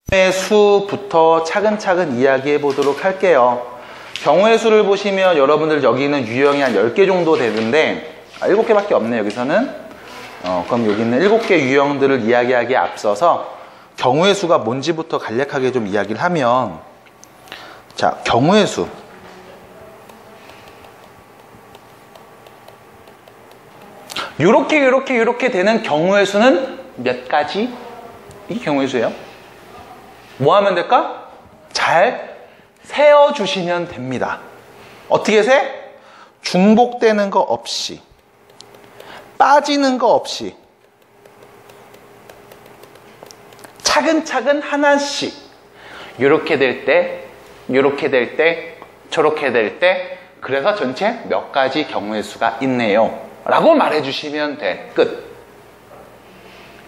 경우의 수부터 차근차근 이야기해 보도록 할게요. 경우의 수를 보시면 여러분들 여기는 유형이 한 10개 정도 되는데 7개밖에 없네요. 여기서는 그럼 여기는 7개 유형들을 이야기하기에 앞서서 경우의 수가 뭔지부터 간략하게 좀 이야기를 하면, 자, 경우의 수 요렇게 되는 경우의 수는 몇 가지? 이게 경우의 수예요. 뭐 하면 될까? 잘 세어주시면 됩니다. 어떻게 세? 중복되는 거 없이, 빠지는 거 없이 차근차근 하나씩 요렇게 될 때, 요렇게 될 때, 저렇게 될 때, 그래서 전체 몇 가지 경우의 수가 있네요 라고 말해주시면 돼. 끝.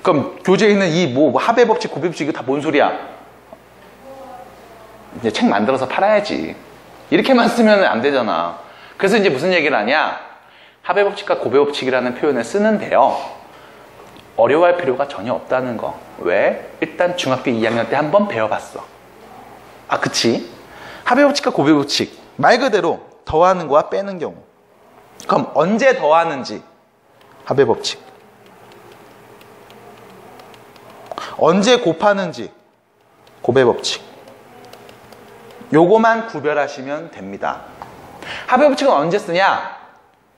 그럼 교재에 있는 이 합의법칙, 고비법칙 이거 다 뭔 소리야? 이제 책 만들어서 팔아야지. 이렇게만 쓰면 안 되잖아. 그래서 이제 무슨 얘기를 하냐? 합의법칙과 고비법칙이라는 표현을 쓰는데요, 어려워할 필요가 전혀 없다는 거. 왜? 일단 중학교 2학년 때 한번 배워봤어. 아, 그치? 합의법칙과 고비법칙, 말 그대로 더하는 거와 빼는 경우. 그럼 언제 더하는지 합의법칙, 언제 곱하는지 고비법칙, 요거만 구별하시면 됩니다. 합의법칙은 언제 쓰냐?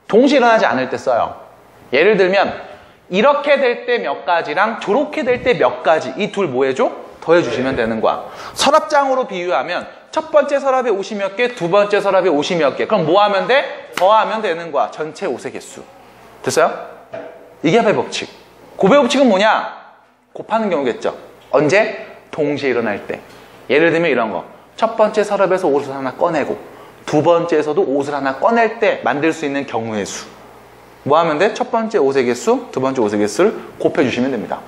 동시에 일어나지 않을 때 써요. 예를 들면 이렇게 될 때 몇 가지랑 저렇게 될 때 몇 가지, 이 둘 뭐 해줘? 더해주시면 되는 거야. 서랍장으로 비유하면 첫 번째 서랍에 옷이 몇 개, 두 번째 서랍에 옷이 몇 개. 그럼 뭐 하면 돼? 더하면 되는 거야. 전체 옷의 개수. 됐어요? 이게 합의법칙. 고비법칙은 뭐냐? 곱하는 경우겠죠. 언제? 동시에 일어날 때. 예를 들면 이런 거. 첫 번째 서랍에서 옷을 하나 꺼내고 두 번째에서도 옷을 하나 꺼낼 때 만들 수 있는 경우의 수. 뭐 하면 돼? 첫 번째 옷의 개수, 두 번째 옷의 개수를 곱해주시면 됩니다.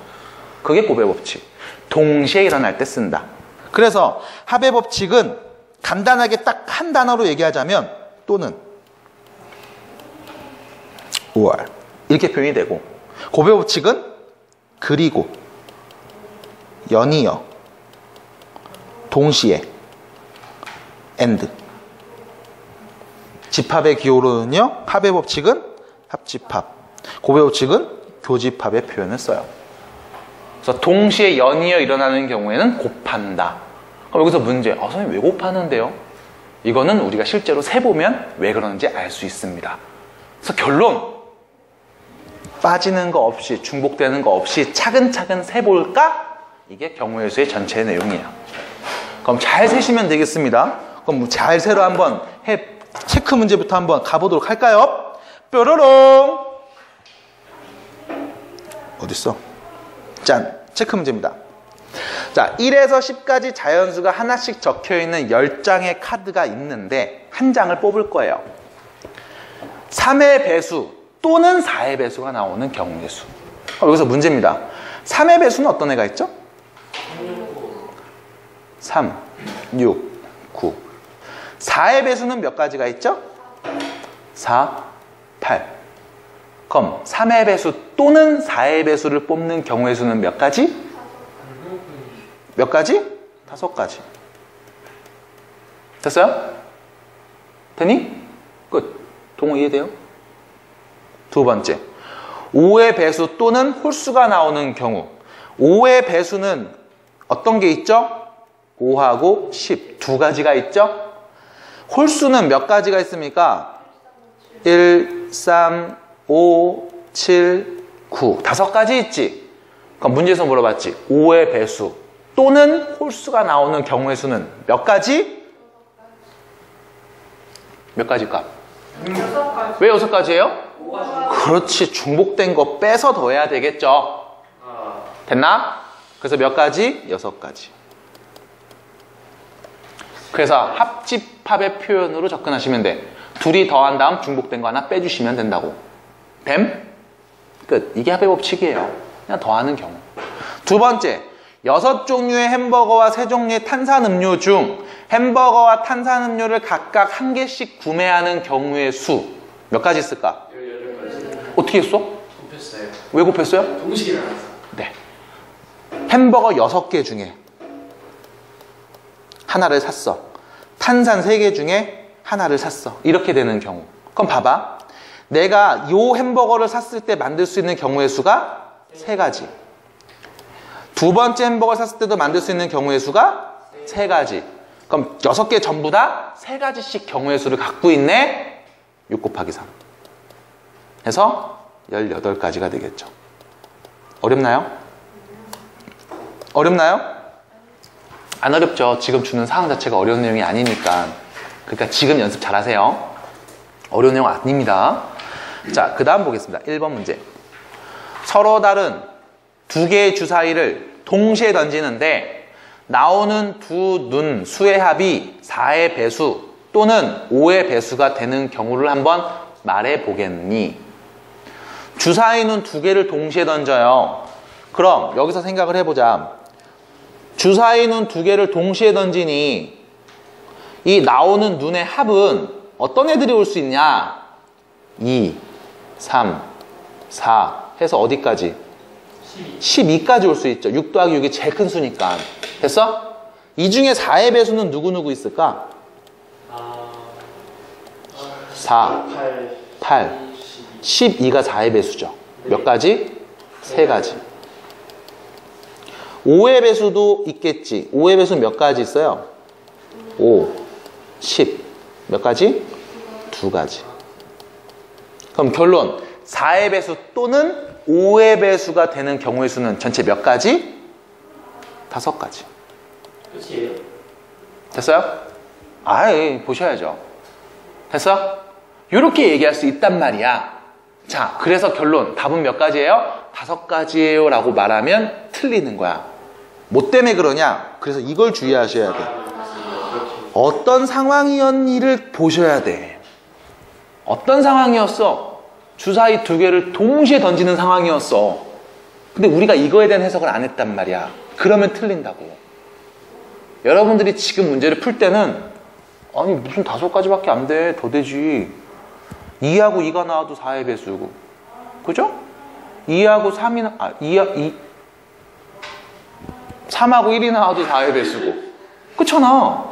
그게 고비법칙. 동시에 일어날 때 쓴다. 그래서 합의법칙은 간단하게 딱 한 단어로 얘기하자면 또는 5월 이렇게 표현이 되고, 고비법칙은 그리고, 연이어, 동시에, and. 집합의 기호로는요, 합의법칙은 합집합, 고비법칙은 교집합의 표현을 써요. 그래서 동시에 연이어 일어나는 경우에는 곱한다. 그럼 여기서 문제, 선생님 왜 곱하는데요? 이거는 우리가 실제로 세보면 왜 그러는지 알 수 있습니다. 그래서 결론, 빠지는 거 없이, 중복되는 거 없이 차근차근 세볼까? 이게 경우의 수의 전체 내용이에요. 그럼 잘 세시면 되겠습니다. 그럼 잘 세로 한번 체크 문제부터 한번 가보도록 할까요? 뾰로롱. 어딨어? 짠, 체크 문제입니다. 자, 1에서 10까지 자연수가 하나씩 적혀있는 10장의 카드가 있는데 한 장을 뽑을 거예요. 3의 배수 또는 4의 배수가 나오는 경우의 수. 여기서 문제입니다. 3의 배수는 어떤 애가 있죠? 3, 6, 9. 4의 배수는 몇 가지가 있죠? 4, 8. 그럼 3의 배수 또는 4의 배수를 뽑는 경우의 수는 몇 가지? 몇 가지? 5가지. 됐어요? 되니? 끝. 동호 이해돼요? 두 번째, 5의 배수 또는 홀수가 나오는 경우. 5의 배수는 어떤 게 있죠? 5하고 10 두 가지가 있죠? 홀수는 몇 가지가 있습니까? 1, 3, 5, 7, 9 5가지 있지? 그럼 문제에서 물어봤지. 5의 배수 또는 홀수가 나오는 경우의 수는 몇 가지? 몇 가지일까? 6가지. 왜 6가지예요? 그렇지, 중복된 거 빼서 더해야 되겠죠. 됐나? 그래서 몇 가지? 6가지. 그래서 합집합의 표현으로 접근하시면 돼. 둘이 더한 다음 중복된 거 하나 빼주시면 된다고. 됨? 끝. 이게 합의법칙이에요. 그냥 더하는 경우. 두 번째, 6종류의 햄버거와 3종류의 탄산음료 중 햄버거와 탄산음료를 각각 한 개씩 구매하는 경우의 수 몇 가지 있을까? 18가지. 어떻게 했어? 곱했어요. 왜 곱했어요? 동시에 일어나서. 네. 햄버거 6개 중에 하나를 샀어. 탄산 3개 중에 하나를 샀어. 이렇게 되는 경우. 그럼 봐봐. 내가 요 햄버거를 샀을 때 만들 수 있는 경우의 수가 3가지. 두 번째 햄버거를 샀을 때도 만들 수 있는 경우의 수가 3가지. 그럼 6개 전부 다 3가지씩 경우의 수를 갖고 있네. 6 곱하기 3. 해서 18가지가 되겠죠. 어렵나요? 어렵나요? 안 어렵죠. 지금 주는 사항 자체가 어려운 내용이 아니니까. 그러니까 지금 연습 잘하세요. 어려운 내용 아닙니다. 자, 그 다음 보겠습니다. 1번 문제. 서로 다른 2개의 주사위를 동시에 던지는데 나오는 두 눈 수의 합이 4의 배수 또는 5의 배수가 되는 경우를 한번 말해 보겠니? 주사위는 2개를 동시에 던져요. 그럼 여기서 생각을 해보자. 주사위는 2개를 동시에 던지니 이 나오는 눈의 합은 어떤 애들이 올 수 있냐? 2, 3, 4 해서 어디까지? 12까지 올 수 있죠. 6 더하기 6이 제일 큰 수니까. 됐어? 이 중에 4의 배수는 누구 있을까? 4, 8, 12가 4의 배수죠. 몇 가지? 3가지. 5의 배수도 있겠지. 5의 배수는 몇 가지 있어요? 5, 10. 몇 가지? 2가지. 그럼 결론. 4의 배수 또는 5의 배수가 되는 경우의 수는 전체 몇 가지? 5가지. 끝이에요? 됐어요? 아이, 보셔야죠. 됐어? 이렇게 얘기할 수 있단 말이야. 자, 그래서 결론. 답은 몇 가지예요? 5가지예요 라고 말하면 틀리는 거야. 뭐 때문에 그러냐? 그래서 이걸 주의하셔야 돼. 어떤 상황이었니를 보셔야 돼. 어떤 상황이었어? 주사위 2개를 동시에 던지는 상황이었어. 근데 우리가 이거에 대한 해석을 안 했단 말이야. 그러면 틀린다고. 여러분들이 지금 문제를 풀 때는 아니 무슨 5가지밖에 안 돼. 더 되지. 2하고 2가 나와도 4의 배수고. 그죠? 2하고 3이 3하고 1이 나와도 4의 배수고. 그렇잖아.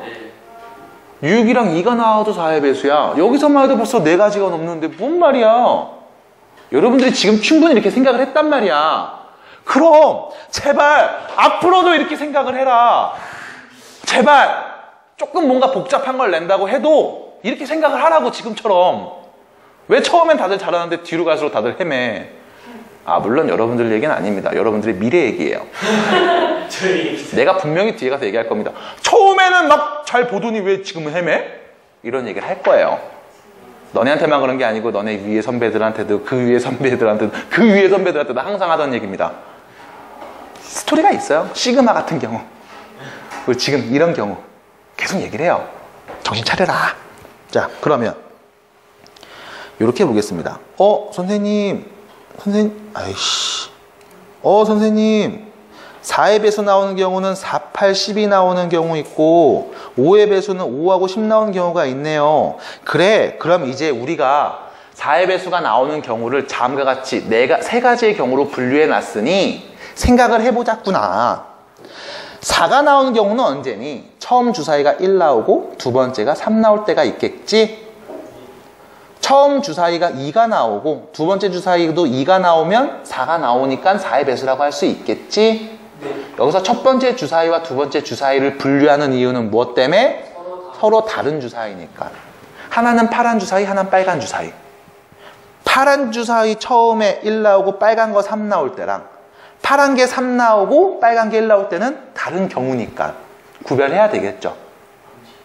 6이랑 2가 나와도 4의 배수야. 여기서만 해도 벌써 4가지가 넘는데 뭔 말이야. 여러분들이 지금 충분히 이렇게 생각을 했단 말이야. 그럼 제발 앞으로도 이렇게 생각을 해라. 제발 조금 뭔가 복잡한 걸 낸다고 해도 이렇게 생각을 하라고. 지금처럼. 왜 처음엔 다들 잘하는데 뒤로 갈수록 다들 헤매. 물론 여러분들 얘기는 아닙니다. 여러분들의 미래 얘기예요. 내가 분명히 뒤에 가서 얘기할 겁니다. 처음에는 막 잘 보더니 왜 지금은 헤매? 이런 얘기를 할 거예요. 너네한테만 그런 게 아니고 너네 위에 선배들한테도 그 위에 선배들한테도 그 위에 선배들한테도 항상 하던 얘기입니다. 스토리가 있어요. 시그마 같은 경우. 그리고 지금 이런 경우 계속 얘기를 해요. 정신 차려라. 자, 그러면 이렇게 보겠습니다. 선생님 선생님 4의 배수 나오는 경우는 4, 8, 10이 나오는 경우 있고 5의 배수는 5하고 10 나오는 경우가 있네요. 그래, 그럼 이제 우리가 4의 배수가 나오는 경우를 다음과 같이 3가지의 경우로 분류해 놨으니 생각을 해보자꾸나. 4가 나오는 경우는 언제니? 처음 주사위가 1 나오고 두 번째가 3 나올 때가 있겠지? 처음 주사위가 2가 나오고 두 번째 주사위도 2가 나오면 4가 나오니까 4의 배수라고 할 수 있겠지? 네. 여기서 첫 번째 주사위와 두 번째 주사위를 분류하는 이유는 무엇 때문에? 서로 다른 주사위니까. 하나는 파란 주사위, 하나는 빨간 주사위. 파란 주사위 처음에 1 나오고 빨간 거 3 나올 때랑 파란 게 3 나오고 빨간 게 1 나올 때는 다른 경우니까 구별해야 되겠죠.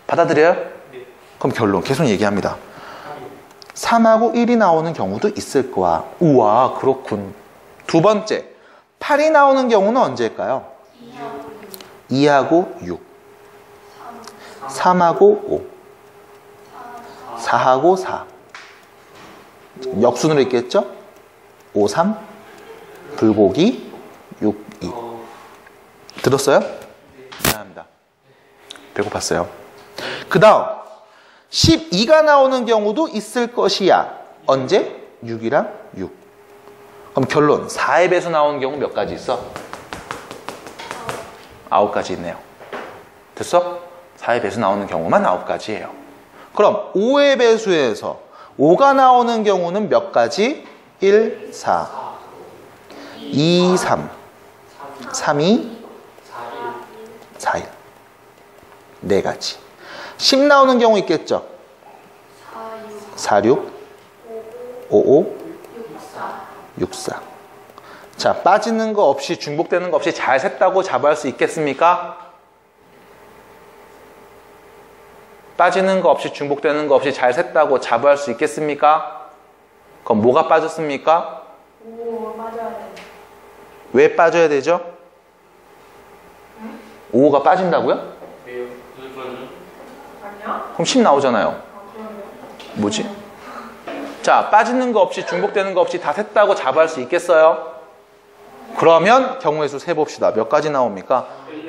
받아들여요? 네. 그럼 결론 계속 얘기합니다. 3하고 1이 나오는 경우도 있을 거야. 우와, 그렇군. 두 번째, 8이 나오는 경우는 언제일까요? 2하고 6, 3하고 5, 4하고 4. 역순으로 있겠죠? 5, 3, 불고기, 6, 2. 들었어요? 미안합니다. 배고팠어요. 그 다음 12가 나오는 경우도 있을 것이야. 언제? 6이랑 6. 그럼 결론 4의 배수 나오는 경우 몇 가지 있어? 9가지 있네요. 됐어? 4의 배수 나오는 경우만 9가지예요. 그럼 5의 배수에서 5가 나오는 경우는 몇 가지? 1, 4, 2, 3, 3, 2, 4, 1. 4가지. 10 나오는 경우 있겠죠? 4, 6, 5, 5, 6, 4. 자, 빠지는 거 없이 중복되는 거 없이 잘 셌다고 자부할 수 있겠습니까? 빠지는 거 없이 중복되는 거 없이 잘 셌다고 자부할 수 있겠습니까? 그럼 뭐가 빠졌습니까? 5 맞아야 돼. 왜 빠져야 되죠? 5가 빠진다고요? 왜요? 1번이? 아니야? 그럼 10 나오잖아요. 아, 그러면. 뭐지? 자, 빠지는 거 없이 중복되는 거 없이 다 셌다고 자부할 수 있겠어요? 그러면 경우의 수 세봅시다. 몇 가지 나옵니까?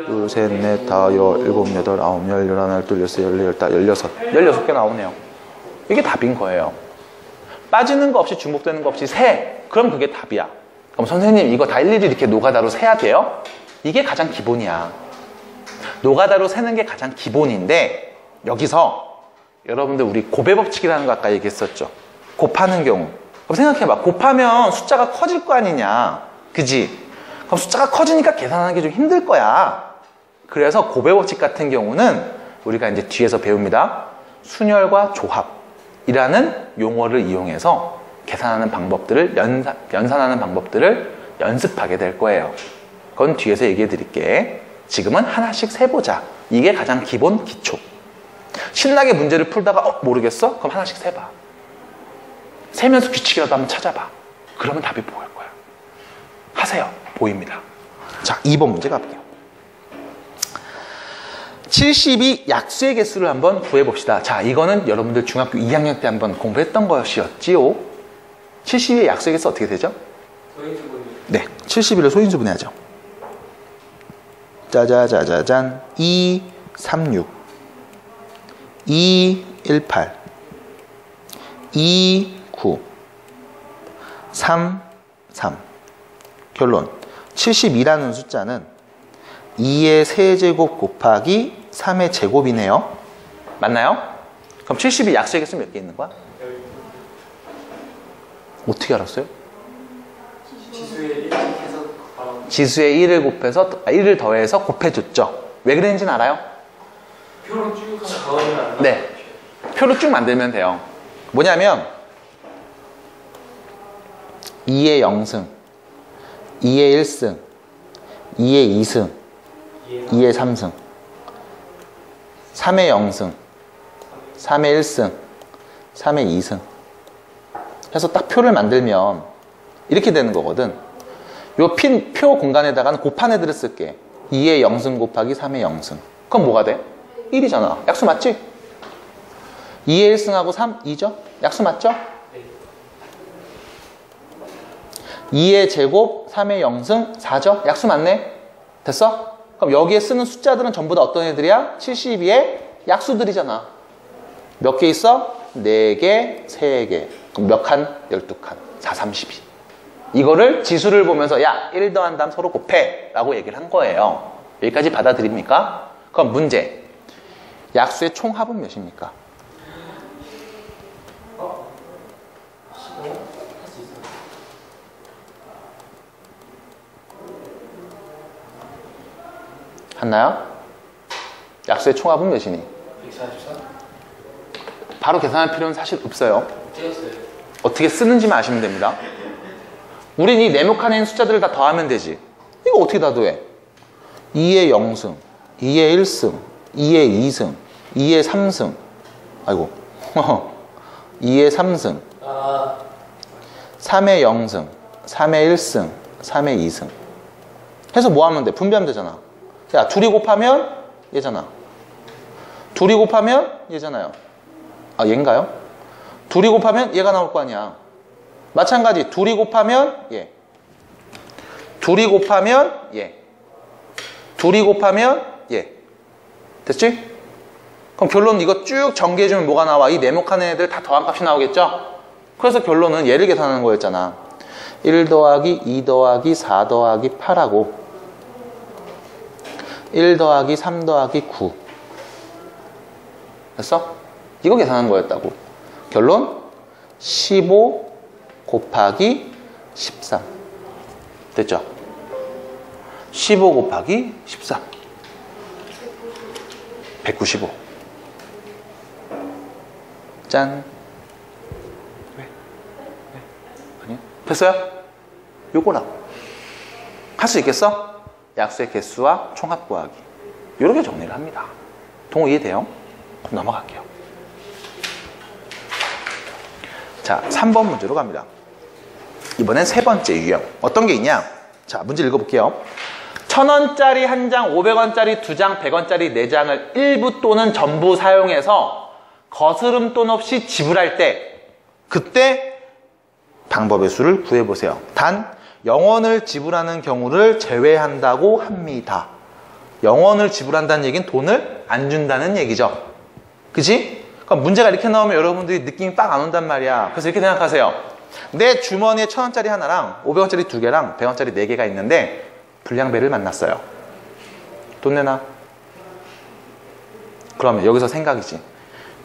2, 3, 4, 5, 6, 7, 8, 9, 10, 11, 12, 13, 14, 16 개 나오네요. 이게 답인 거예요. 빠지는 거 없이 중복되는 거 없이 세. 그럼 그게 답이야. 그럼 선생님 이거 다 일일이 이렇게 노가다로 세야 돼요? 이게 가장 기본이야. 노가다로 세는 게 가장 기본인데 여기서 여러분들 우리 곱의 법칙이라는 거 아까 얘기했었죠. 곱하는 경우. 그럼 생각해봐. 곱하면 숫자가 커질 거 아니냐. 그지? 그럼 숫자가 커지니까 계산하는 게 좀 힘들 거야. 그래서 곱의 법칙 같은 경우는 우리가 이제 뒤에서 배웁니다. 순열과 조합이라는 용어를 이용해서 계산하는 방법들을 연산하는 방법들을 연습하게 될 거예요. 그건 뒤에서 얘기해 드릴게. 지금은 하나씩 세보자. 이게 가장 기본 기초. 신나게 문제를 풀다가 모르겠어? 그럼 하나씩 세봐. 세면서 규칙이라도 한번 찾아봐. 그러면 답이 보일 거야. 하세요. 보입니다. 자, 2번 문제 가볼게요. 70이 약수의 개수를 한번 구해봅시다. 자, 이거는 여러분들 중학교 2학년 때 한번 공부했던 것이었지요. 70의 약수의 개수 어떻게 되죠? 소인수분이. 네, 71을 소인수분해야죠. 짜자자자잔. 2, 3, 6 2, 1, 8 2, 9 3, 3. 결론. 72라는 숫자는 2의 세제곱 곱하기 3의 제곱이네요. 맞나요? 그럼 70이 약수의 개수 몇 개 있는 거야? 어떻게 알았어요? 지수에 1해서 바로 지수에 1을 곱해서 1을 더해서 곱해줬죠. 왜 그랬는지는 알아요? 표로 쭉 하면 더하면 안 네. 표로 쭉 만들면 돼요. 뭐냐면 2의 0승, 2의 1승, 2의 2승, 2의 3승, 3의 0승, 3의 1승, 3의 2승 해서 딱 표를 만들면 이렇게 되는 거거든. 요 표 공간에다가는 곱한 애들을 쓸게. 2의 0승 곱하기 3의 0승. 그럼 뭐가 돼? 1이잖아. 약수 맞지? 2의 1승하고 3, 2죠? 약수 맞죠? 2의 제곱, 3의 0승, 4죠? 약수 맞네? 됐어? 그럼 여기에 쓰는 숫자들은 전부 다 어떤 애들이야? 72의 약수들이잖아. 몇 개 있어? 4개, 3개. 그럼 몇 칸? 12칸. 4, 32. 이거를 지수를 보면서 야, 1 더한 다음 서로 곱해 라고 얘기를 한 거예요. 여기까지 받아들입니까? 그럼 문제. 약수의 총합은 몇입니까? 했나요? 약수의 총합은 몇이니? 144? 바로 계산할 필요는 사실 없어요. 떼었어요. 어떻게 쓰는지만 아시면 됩니다. 우린 이 네모 칸에 있는 숫자들을 다 더하면 되지. 이거 어떻게 다 더해? 2의 0승, 2의 1승, 2의 2승, 2의 3승. 아이고. 2의 3승, 3의 0승, 3의 1승, 3의 2승. 해서 뭐 하면 돼? 분배하면 되잖아. 야, 둘이 곱하면 얘잖아. 둘이 곱하면 얘잖아요. 아, 얘인가요? 둘이 곱하면 얘가 나올 거 아니야. 마찬가지. 둘이 곱하면 얘. 둘이 곱하면 얘. 둘이 곱하면 얘. 됐지? 그럼 결론 이거 쭉 전개해주면 뭐가 나와? 이 네모칸의 애들 다 더한 값이 나오겠죠? 그래서 결론은 얘를 계산하는 거였잖아. 1 더하기 2 더하기 4 더하기 8하고 1 더하기 3 더하기 9 됐어? 이거 계산한 거였다고. 결론 15 곱하기 13 됐죠? 15 곱하기 13 195 짠. 왜? 아니야? 됐어요? 요거라고. 할 수 있겠어? 약수의 개수와 총합 구하기. 이렇게 정리를 합니다. 동호 이해돼요? 넘어갈게요. 자, 3번 문제로 갑니다. 이번엔 세 번째 유형. 어떤 게 있냐? 자, 문제 읽어볼게요. 1000원짜리 한 장, 500원짜리 두 장, 100원짜리 네 장을 일부 또는 전부 사용해서 거스름 돈 없이 지불할 때, 그때 방법의 수를 구해보세요. 단 0원을 지불하는 경우를 제외한다고 합니다. 0원을 지불한다는 얘기는 돈을 안 준다는 얘기죠. 그치? 그럼 문제가 이렇게 나오면 여러분들이 느낌이 빡 안 온단 말이야. 그래서 이렇게 생각하세요. 내 주머니에 1000원짜리 하나랑 500원짜리 두 개랑 100원짜리 네 개가 있는데 불량배를 만났어요. 돈 내놔. 그러면 여기서 생각이지.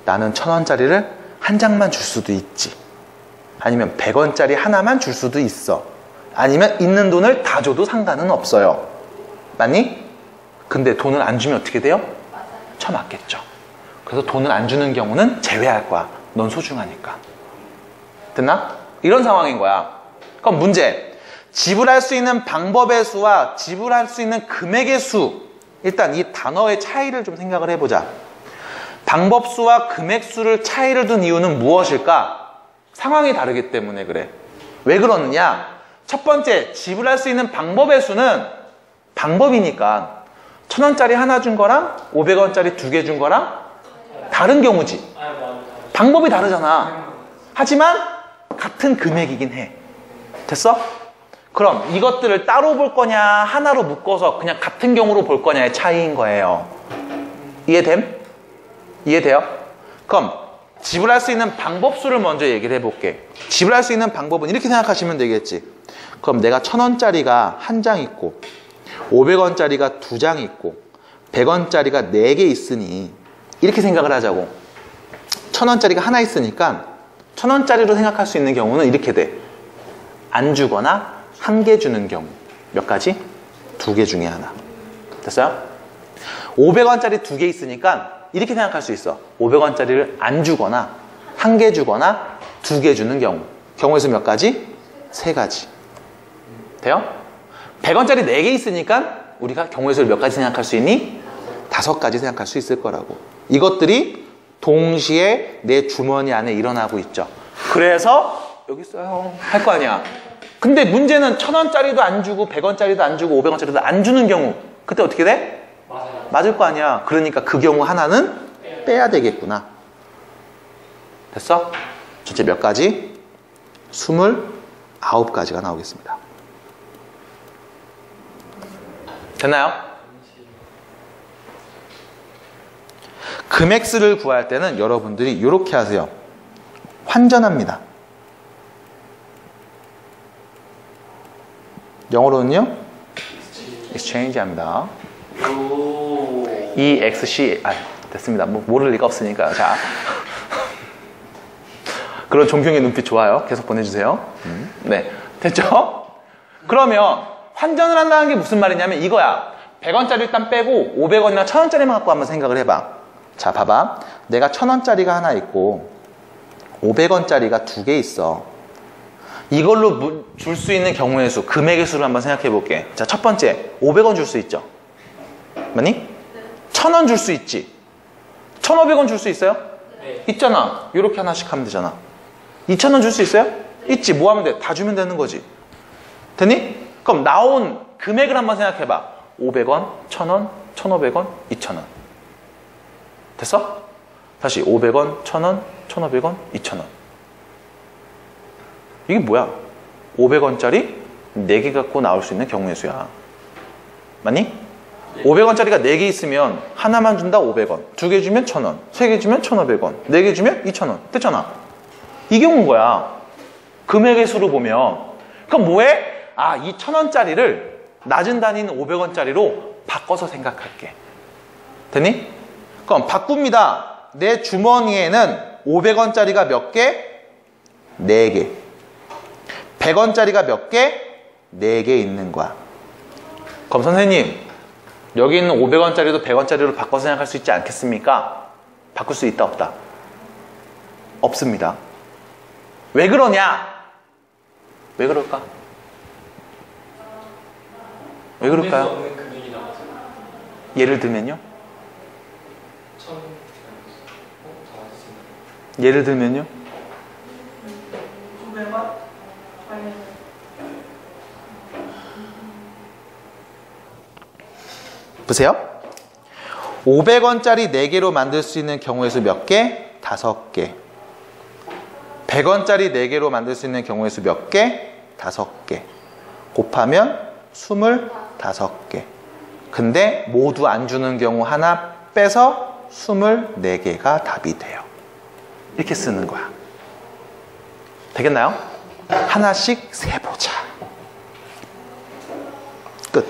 나는 1000원짜리를 한 장만 줄 수도 있지. 아니면 100원짜리 하나만 줄 수도 있어. 아니면 있는 돈을 다 줘도 상관은 없어요. 맞니? 근데 돈을 안 주면 어떻게 돼요? 처맞겠죠. 그래서 돈을 안 주는 경우는 제외할 거야. 넌 소중하니까. 됐나? 이런 상황인 거야. 그럼 문제. 지불할 수 있는 방법의 수와 지불할 수 있는 금액의 수. 일단 이 단어의 차이를 좀 생각을 해보자. 방법수와 금액수를 차이를 둔 이유는 무엇일까? 상황이 다르기 때문에 그래. 왜 그러느냐? 첫 번째, 지불할 수 있는 방법의 수는 방법이니까 1000원짜리 하나 준 거랑 500원짜리 두 개 준 거랑 다른 경우지. 방법이 다르잖아. 하지만 같은 금액이긴 해. 됐어? 그럼 이것들을 따로 볼 거냐 하나로 묶어서 그냥 같은 경우로 볼 거냐의 차이인 거예요. 이해됨? 이해돼요? 그럼 지불할 수 있는 방법수를 먼저 얘기를 해볼게. 지불할 수 있는 방법은 이렇게 생각하시면 되겠지. 그럼 내가 1000원짜리가 한 장 있고 500원짜리가 두 장 있고 100원짜리가 4개 있으니 이렇게 생각을 하자고. 1000원짜리가 하나 있으니까 1000원짜리로 생각할 수 있는 경우는 이렇게 돼. 안 주거나 한 개 주는 경우. 몇 가지? 2개 중에 하나. 됐어요? 500원짜리 2개 있으니까 이렇게 생각할 수 있어. 500원짜리를 안 주거나 한 개 주거나 2개 주는 경우. 경우의 수 몇 가지? 3가지. 돼요? 100원짜리 4개 있으니까 우리가 경우의 수를 몇 가지 생각할 수 있니? 5가지 생각할 수 있을 거라고. 이것들이 동시에 내 주머니 안에 일어나고 있죠. 그래서 여기 있어요 할 거 아니야. 근데 문제는 1000원짜리도 안 주고 100원짜리도 안 주고 500원짜리도 안 주는 경우. 그때 어떻게 돼? 맞을 거 아니야. 그러니까 그 경우 하나는 빼야 되겠구나. 됐어? 전체 몇 가지? 29가지가 나오겠습니다. 됐나요? 금액수를 구할 때는 여러분들이 이렇게 하세요. 환전합니다. 영어로는요? exchange 합니다. EXC. 됐습니다. 뭐 모를 리가 없으니까. 자, 그런 존경의 눈빛 좋아요. 계속 보내주세요. 네, 됐죠? 그러면 환전을 한다는 게 무슨 말이냐면 이거야. 100원짜리 일단 빼고 500원이나 1000원짜리만 갖고 한번 생각을 해봐. 자, 봐봐. 내가 1000원짜리가 하나 있고 500원짜리가 2개 있어. 이걸로 줄 수 있는 경우의 수, 금액의 수를 한번 생각해 볼게. 자, 첫 번째 500원 줄 수 있죠? 맞니? 1000원 줄 수 있지? 1500원 줄 수 있어요? 네. 있잖아. 이렇게 하나씩 하면 되잖아. 2000원 줄 수 있어요? 있지. 뭐 하면 돼? 다 주면 되는 거지. 됐니? 그럼 나온 금액을 한번 생각해 봐. 500원, 1000원, 1500원, 2000원. 됐어? 다시 500원, 1000원, 1500원, 2000원. 이게 뭐야? 500원짜리 4개 갖고 나올 수 있는 경우의 수야. 맞니? 네. 500원짜리가 4개 있으면 하나만 준다 500원, 2개 주면 1000원, 3개 주면 1500원, 4개 주면 2000원. 됐잖아. 이 경우인 거야. 금액의 수로 보면. 그럼 뭐해? 아, 이 1000원짜리를 낮은 단위는 500원짜리로 바꿔서 생각할게. 됐니? 그럼 바꿉니다. 내 주머니에는 500원짜리가 몇 개? 4개. 100원짜리가 몇 개? 4개 있는 거야. 그럼 선생님, 여기 있는 500원짜리도 100원짜리로 바꿔 생각할 수 있지 않겠습니까? 바꿀 수 있다, 없다? 없습니다. 왜 그러냐? 왜 그럴까? 왜 그럴까요? 없는 금액이 나와서 예를 들면요? 1,000. 다 맞았습니다. 예를 들면요? 900원? 아니, 보세요. 500원짜리 4개로 만들 수 있는 경우의 수 몇 개? 5개. 100원짜리 4개로 만들 수 있는 경우의 수 몇 개? 5개. 곱하면 25개. 근데 모두 안 주는 경우 하나 빼서 24개가 답이 돼요. 이렇게 쓰는 거야. 되겠나요? 하나씩 세보자. 끝.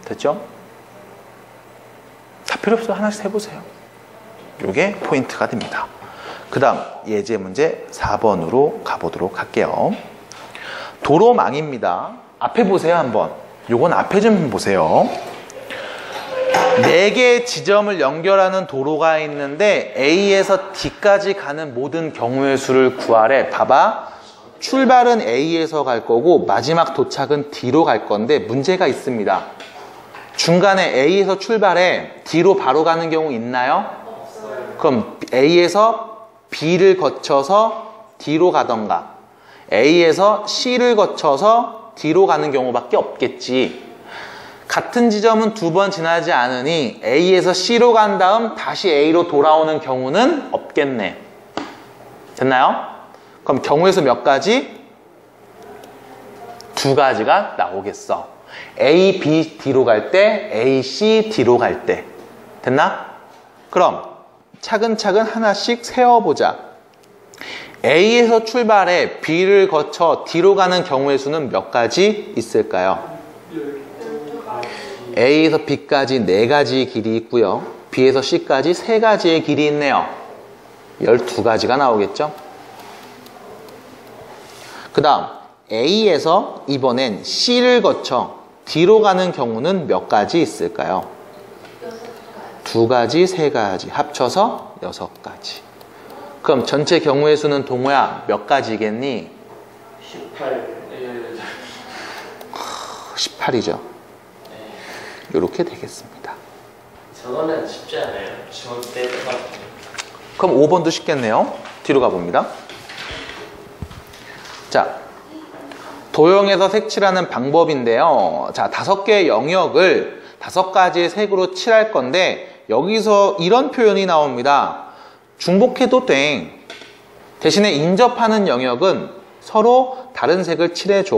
됐죠? 다 필요 없어. 하나씩 해보세요. 이게 포인트가 됩니다. 그 다음 예제 문제 4번으로 가보도록 할게요. 도로망입니다. 앞에 보세요 한번. 요건 앞에 좀 보세요. 4개의 지점을 연결하는 도로가 있는데 A에서 D까지 가는 모든 경우의 수를 구하래. 봐봐. 출발은 A에서 갈 거고 마지막 도착은 D로 갈 건데 문제가 있습니다. 중간에 A에서 출발해 D로 바로 가는 경우 있나요? 그럼 A에서 B를 거쳐서 D로 가던가 A에서 C를 거쳐서 D로 가는 경우밖에 없겠지. 같은 지점은 2번 지나지 않으니 A에서 C로 간 다음 다시 A로 돌아오는 경우는 없겠네. 됐나요? 그럼 경우의 수 몇 가지? 2가지가 나오겠어. A, B, D로 갈 때, A, C, D로 갈 때. 됐나? 그럼 차근차근 하나씩 세어보자. A에서 출발해 B를 거쳐 D로 가는 경우의 수는 몇 가지 있을까요? A에서 B까지 4가지 길이 있고요. B에서 C까지 3가지의 길이 있네요. 12가지가 나오겠죠? 그 다음 A에서 이번엔 C를 거쳐 D로 가는 경우는 몇 가지 있을까요? 2가지, 3가지 합쳐서 6가지. 그럼 전체 경우의 수는 동호야 몇 가지겠니? 18. 18이죠. 이렇게 되겠습니다. 저거는 쉽지 않아요. 중학교 때 해봤는데. 그럼 5번도 쉽겠네요. 뒤로 가봅니다. 자, 도형에서 색칠하는 방법인데요. 자, 5개의 영역을 5가지의 색으로 칠할 건데 여기서 이런 표현이 나옵니다. 중복해도 돼. 대신에 인접하는 영역은 서로 다른 색을 칠해줘.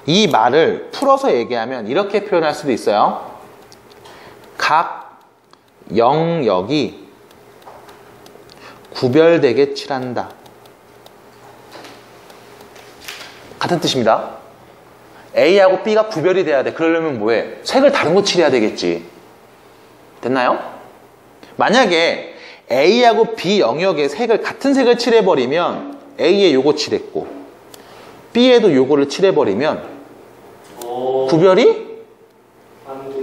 이 말을 풀어서 얘기하면 이렇게 표현할 수도 있어요. 각 영역이 구별되게 칠한다. 같은 뜻입니다. A하고 B가 구별이 돼야 돼. 그러려면 뭐해? 색을 다른 거 칠해야 되겠지. 됐나요? 만약에 A하고 B 영역의 색을 같은 색을 칠해버리면 A에 요거 칠했고 B에도 요거를 칠해버리면 구별이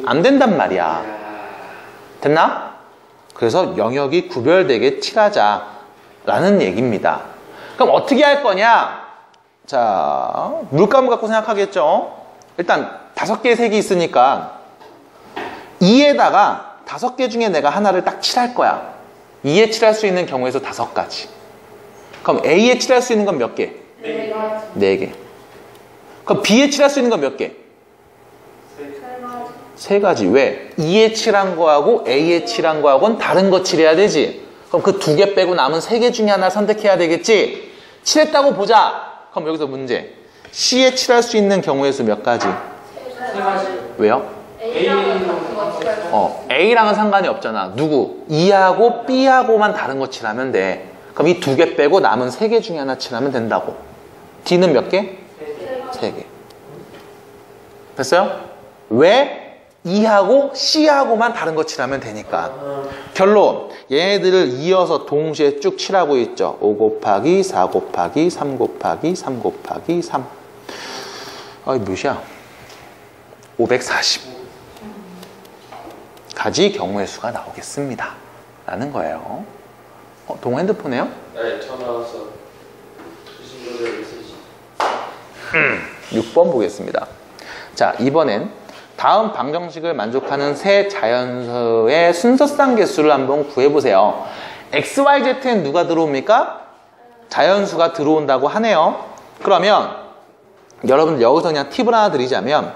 안 된단 말이야. 됐나? 그래서 영역이 구별되게 칠하자라는 얘기입니다. 그럼 어떻게 할 거냐? 자, 물감을 갖고 생각하겠죠? 일단 5개의 색이 있으니까 2에다가 5개 중에 내가 하나를 딱 칠할 거야. 2에 칠할 수 있는 경우에서 5가지. 그럼 A에 칠할 수 있는 건 몇 개? 4개. 그럼 B에 칠할 수 있는 건 몇 개? 3가지. 왜? 2에 칠한 거하고 A에 칠한 거하고는 다른 거 칠해야 되지. 그럼 그 2개 빼고 남은 3개 중에 하나 선택해야 되겠지. 칠했다고 보자. 그럼 여기서 문제. C에 칠할 수 있는 경우의 수 몇 가지? 3가지. 왜요? A랑은 상관이 없잖아. 누구? E하고 B하고만 다른 거 칠하면 돼. 그럼 이 2개 빼고 남은 3개 중에 하나 칠하면 된다고. D는 몇 개? 3개. 됐어요? 왜? E하고 C하고만 다른 거 칠하면 되니까. 결론, 얘네들을 이어서 동시에 쭉 칠하고 있죠. 5 곱하기 4 곱하기 3 곱하기 3 곱하기 3. 아, 몇이야? 540 가지 경우의 수가 나오겠습니다 라는 거예요. 동호 핸드폰이에요? 네, 전화 와서 주신 거를 메시지. 6번 보겠습니다. 자, 이번엔 다음 방정식을 만족하는 세 자연수의 순서상 개수를 한번 구해보세요. x, y, z는 누가 들어옵니까? 자연수가 들어온다고 하네요. 그러면 여러분들 여기서 그냥 팁을 하나 드리자면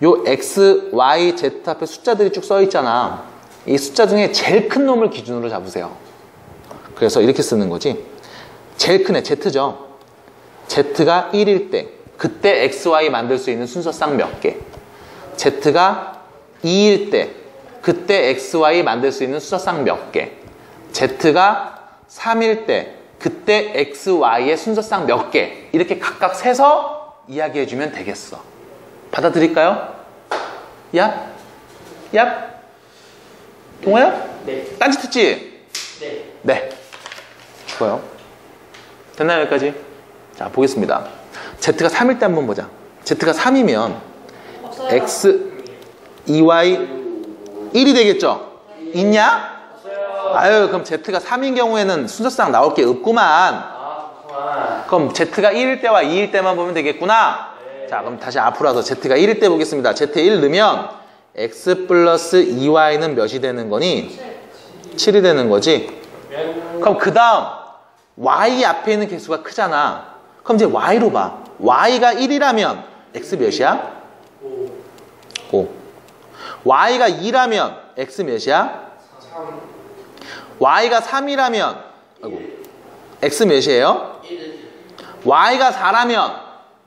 요 x, y, z 앞에 숫자들이 쭉 써 있잖아. 이 숫자 중에 제일 큰 놈을 기준으로 잡으세요. 그래서 이렇게 쓰는 거지. 제일 큰 애 z죠. z가 1일 때 그때 x, y 만들 수 있는 순서상 몇 개. z가 2일 때 그때 x, y 만들 수 있는 순서상 몇 개. z가 3일 때 그때 x, y의 순서상 몇 개. 이렇게 각각 세서 이야기해주면 되겠어. 받아들일까요? 야? 야? 동호야? 네. 딴짓했지? 네. 네. 죽어요. 됐나요, 여기까지? 자, 보겠습니다. z가 3일 때 한번 보자. z가 3이면 없어요. x, 2y, 1이 되겠죠? 있냐? 없어요. 아유, 그럼 z가 3인 경우에는 순서상 나올 게 없구만. 아, 그만. 그럼 z가 1일 때와 2일 때만 보면 되겠구나. 네. 자, 그럼 다시 앞으로 와서 z가 1일 때 보겠습니다. z 1 넣으면 x 플러스 2y는 몇이 되는 거니? 7이 되는 거지. 그럼 그 다음 y 앞에 있는 개수가 크잖아. 그럼 이제 y로 봐. y가 1이라면 x 몇이야? 5. y가 2라면 x 몇이야? 3. y가 3이라면 아이고, x 몇이에요? 1. y가 4라면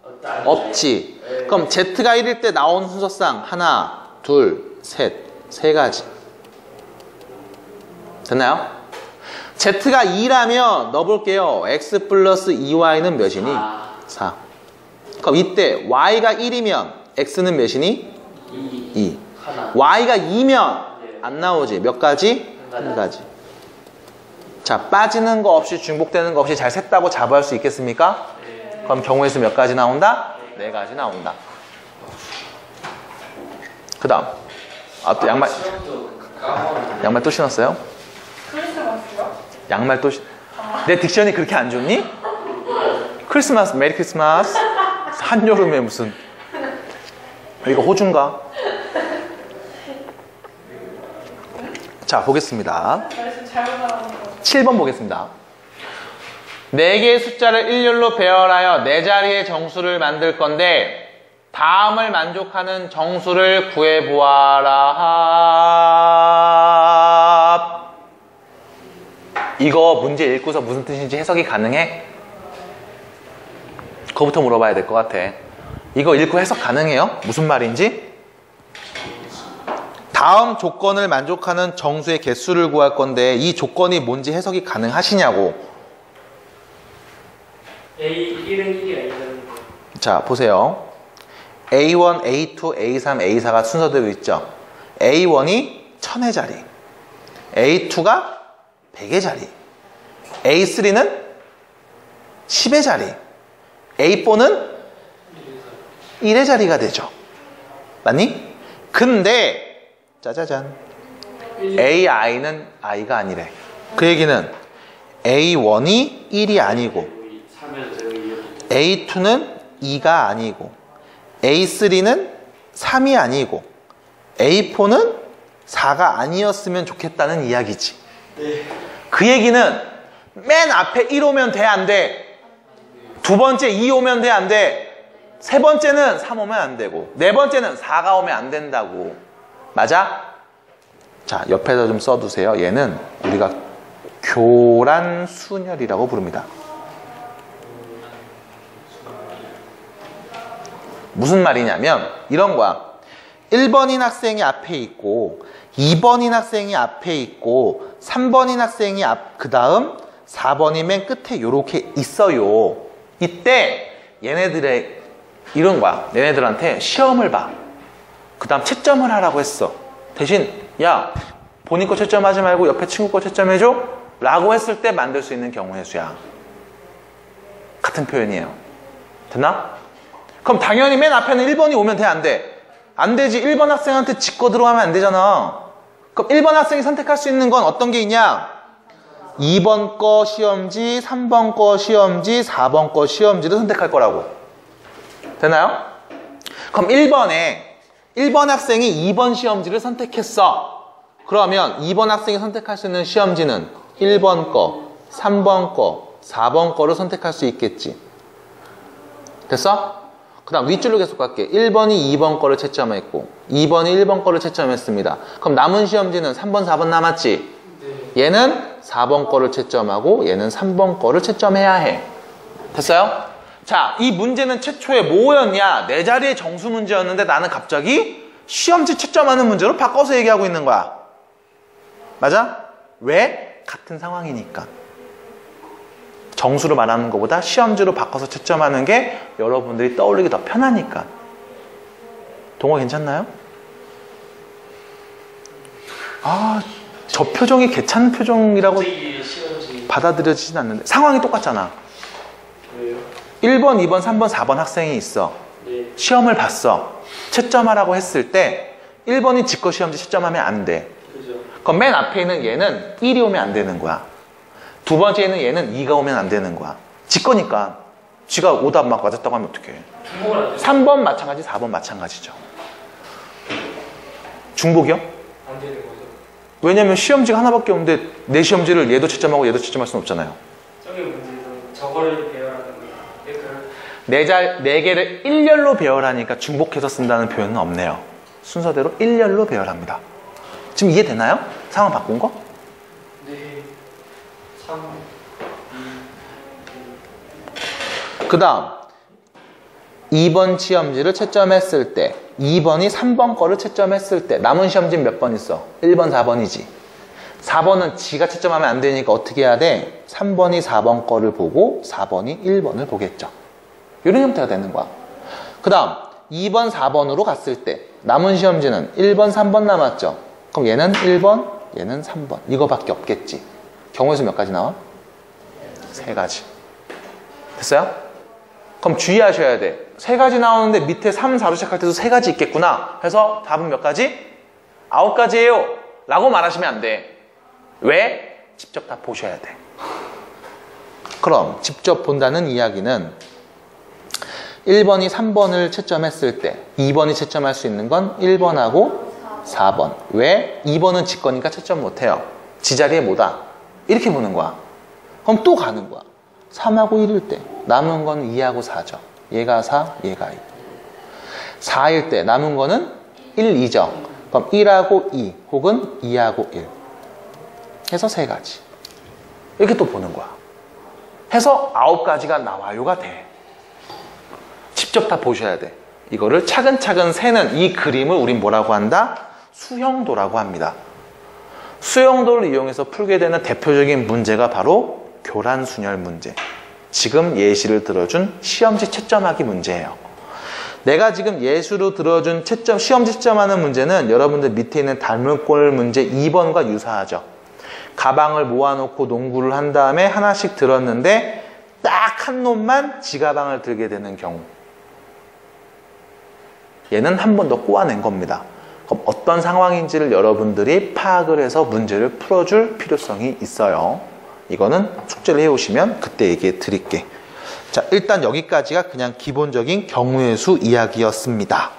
없다. 없지. 네. 그럼 z가 1일 때 나온 순서상 하나, 둘, 셋, 세 가지. 됐나요? z가 2라면 넣어볼게요. x 플러스 2y는 몇이니? 4. 그럼 이때 y가 1이면 x는 몇이니? 2. 하나. y가 2면 안 나오지. 몇 가지? 한 가지. 자, 빠지는 거 없이 중복되는 거 없이 잘 셌다고 자부할 수 있겠습니까? 그럼 경우의 수 몇 가지 나온다? 4가지 나온다. 그 다음. 아, 또 양말, 시험도 까먹었네. 양말 또 신었어요? 크리스마스요? 양말 또 내 딕션이 그렇게 안 좋니? 크리스마스, 메리 크리스마스. 한여름에 무슨. 이거 호주인가? 자, 보겠습니다. 말씀 잘못 나가는 거. 7번 보겠습니다. 4개의 숫자를 일렬로 배열하여 4자리의 정수를 만들 건데 다음을 만족하는 정수를 구해보아라. 이거 문제 읽고서 무슨 뜻인지 해석이 가능해? 그거부터 물어봐야 될 것 같아. 이거 읽고 해석 가능해요? 무슨 말인지? 다음 조건을 만족하는 정수의 개수를 구할 건데 이 조건이 뭔지 해석이 가능하시냐고. A 1은 1이 아니라는 거. 자, 보세요. A1, A2, A3, A4가 순서대로 있죠. A1이 1000의 자리, A2가 100의 자리, A3는 10의 자리, A4는 1의 자리가 되죠. 맞니? 근데 짜자잔, AI는 I가 아니래. 그 얘기는 A1이 1이 아니고 A2는 2가 아니고 A3는 3이 아니고 A4는 4가 아니었으면 좋겠다는 이야기지. 네. 그 얘기는 맨 앞에 1 오면 돼, 안 돼? 두 번째 2 오면 돼, 안 돼? 세 번째는 3 오면 안 되고 네 번째는 4가 오면 안 된다고. 맞아? 자, 옆에다 좀 써두세요. 얘는 우리가 교란순열이라고 부릅니다. 무슨 말이냐면 이런 거야. 1번인 학생이 앞에 있고 2번인 학생이 앞에 있고 3번인 학생이 그 다음 4번이 맨 끝에 요렇게 있어요. 이때 얘네들의 이런 거야. 얘네들한테 시험을 봐. 그 다음 채점을 하라고 했어. 대신 야 본인 거 채점하지 말고 옆에 친구 거 채점해줘 라고 했을 때 만들 수 있는 경우의 수야. 같은 표현이에요. 됐나? 그럼 당연히 맨 앞에는 1번이 오면 돼, 안 돼? 안 되지. 1번 학생한테 짚고 들어가면 안 되잖아. 그럼 1번 학생이 선택할 수 있는 건 어떤 게 있냐? 2번 거 시험지, 3번 거 시험지, 4번 거 시험지를 선택할 거라고. 되나요? 그럼 1번 학생이 2번 시험지를 선택했어. 그러면 2번 학생이 선택할 수 있는 시험지는 1번 거, 3번 거, 4번 거를 선택할 수 있겠지. 됐어? 그 다음 윗줄로 계속 갈게. 1번이 2번 거를 채점했고 2번이 1번 거를 채점했습니다. 그럼 남은 시험지는 3번, 4번 남았지? 얘는 4번 거를 채점하고 얘는 3번 거를 채점해야 해. 됐어요? 자, 이 문제는 최초에 뭐였냐? 내 자리의 정수 문제였는데 나는 갑자기 시험지 채점하는 문제로 바꿔서 얘기하고 있는 거야. 맞아? 왜? 같은 상황이니까. 정수로 말하는 것보다 시험지로 바꿔서 채점하는 게 여러분들이 떠올리기 더 편하니까. 동호 괜찮나요? 아, 저 표정이 괜찮은 표정이라고 받아들여지진 않는데 상황이 똑같잖아. 왜요? 1번, 2번, 3번, 4번 학생이 있어. 네. 시험을 봤어. 채점하라고 했을 때 1번이 지꺼 시험지 채점하면 안 돼. 그죠. 그럼 맨 앞에 있는 얘는 1이 오면 안 되는 거야. 두 번째에는 얘는 2가 오면 안 되는 거야. 지꺼니까 지가 오답 막 맞았다고 하면 어떡해. 중복을 안 돼요? 3번 마찬가지, 4번 마찬가지죠. 중복이요? 안 되는 거죠. 왜냐면 시험지가 하나밖에 없는데 내 시험지를 얘도 채점하고 얘도 채점할 수는 없잖아요. 저기 문제에서 저거를 배열하는 거예요. 네 개를 일렬로 배열하니까 중복해서 쓴다는 표현은 없네요. 순서대로 일렬로 배열합니다. 지금 이해되나요? 상황 바꾼 거? 네. 3, 그 다음 2번 시험지를 채점했을 때 2번이 3번 거를 채점했을 때 남은 시험지는 몇 번 있어? 1번, 4번이지. 4번은 지가 채점하면 안 되니까 어떻게 해야 돼? 3번이 4번 거를 보고 4번이 1번을 보겠죠. 이런 형태가 되는 거야. 그 다음 2번, 4번으로 갔을 때 남은 시험지는 1번, 3번 남았죠. 그럼 얘는 1번, 얘는 3번. 이거밖에 없겠지. 경우의 수 몇 가지 나와? 3가지. 됐어요? 그럼 주의하셔야 돼. 3가지 나오는데 밑에 3, 4로 시작할 때도 3가지 있겠구나. 해서 답은 몇 가지? 9가지예요 라고 말하시면 안 돼. 왜? 직접 다 보셔야 돼. 그럼 직접 본다는 이야기는 1번이 3번을 채점했을 때 2번이 채점할 수 있는 건 1번하고 4번. 왜? 2번은 지 거니까 채점 못해요. 지 자리에 뭐다? 이렇게 보는 거야. 그럼 또 가는 거야. 3하고 1일 때 남은 건 2하고 4죠. 얘가 4, 얘가 2. 4일 때 남은 거는 1, 2죠. 그럼 1하고 2 혹은 2하고 1 해서 3가지. 이렇게 또 보는 거야. 해서 9가지가 나와요가 돼. 직접 다 보셔야 돼. 이거를 차근차근 세는 이 그림을 우린 뭐라고 한다? 수형도라고 합니다. 수형도를 이용해서 풀게 되는 대표적인 문제가 바로 교란순열 문제. 지금 예시를 들어준 시험지 채점하기 문제예요. 내가 지금 예시로 들어준 시험지 채점하는 문제는 여러분들 밑에 있는 닮은꼴 문제 2번과 유사하죠. 가방을 모아놓고 농구를 한 다음에 하나씩 들었는데 딱 한 놈만 지 가방을 들게 되는 경우. 얘는 한 번 더 꼬아낸 겁니다. 그럼 어떤 상황인지를 여러분들이 파악을 해서 문제를 풀어줄 필요성이 있어요. 이거는 숙제를 해오시면 그때 얘기해 드릴게. 자, 일단 여기까지가 그냥 기본적인 경우의 수 이야기였습니다.